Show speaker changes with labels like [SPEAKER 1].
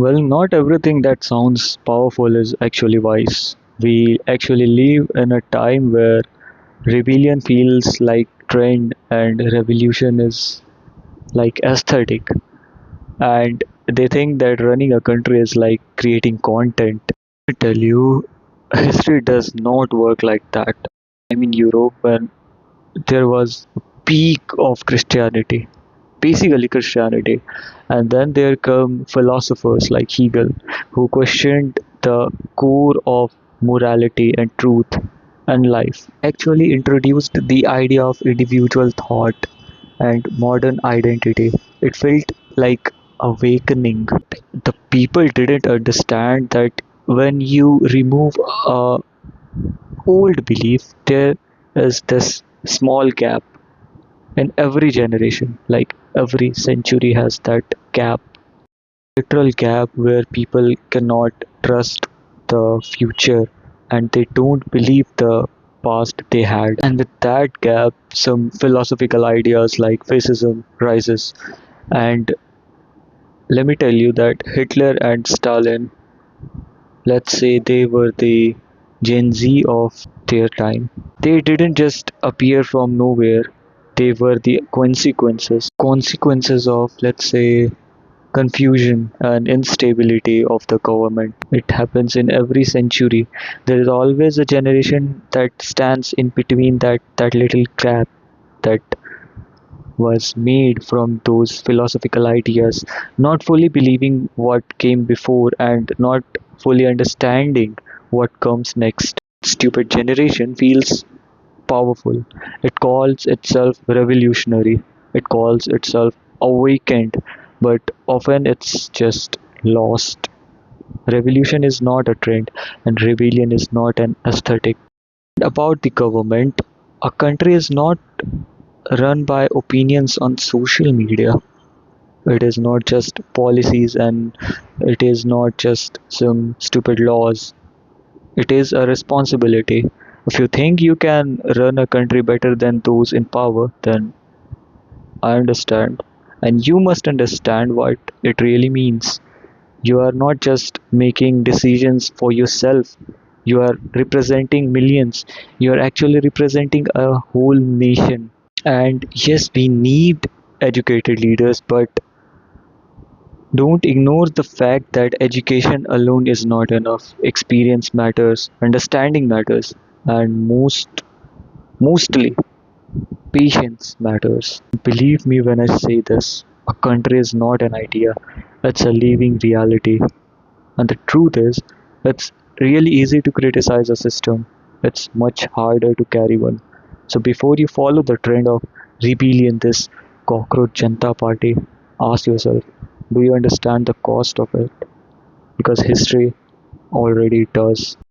[SPEAKER 1] Well, not everything that sounds powerful is actually wise. We actually live in a time where rebellion feels like trend and revolution is like aesthetic. And they think that running a country is like creating content. I tell you, history does not work like that. Europe, when there was a peak of Christianity, basically Christianity, and then there come philosophers like Hegel, who questioned the core of morality and truth and life. Actually introduced the idea of individual thought and modern identity. It felt like awakening. The people didn't understand that when you remove a old belief, there is this small gap in every generation. Like every century has that gap, literal gap where people cannot trust the future and they don't believe the past they had. And with that gap, some philosophical ideas like fascism rises. And let me tell you that Hitler and Stalin, let's say they were the Gen Z of their time. They didn't just appear from nowhere. They were the consequences of, let's say, confusion and instability of the government. It happens in every century. There is always a generation that stands in between that little gap that was made from those philosophical ideas, not fully believing what came before and not fully understanding what comes next. Stupid generation feels powerful. It calls itself revolutionary. It calls itself awakened, but often it's just lost. Revolution is not a trend, and rebellion is not an aesthetic. About the government, a country is not run by opinions on social media. It is not just policies and it is not just some stupid laws. It is a responsibility. If you think you can run a country better than those in power, then I understand. And you must understand what it really means. You are not just making decisions for yourself, you are representing millions. You are actually representing a whole nation. And yes, we need educated leaders, but don't ignore the fact that education alone is not enough. Experience matters, understanding matters, and mostly patience matters. Believe me when I say this, a country is not an idea, it's a living reality. And the truth is, it's really easy to criticize a system, it's much harder to carry one. So before you follow the trend of rebellion, this cockroach Janta Party, ask yourself, do you understand the cost of it? Because history already does.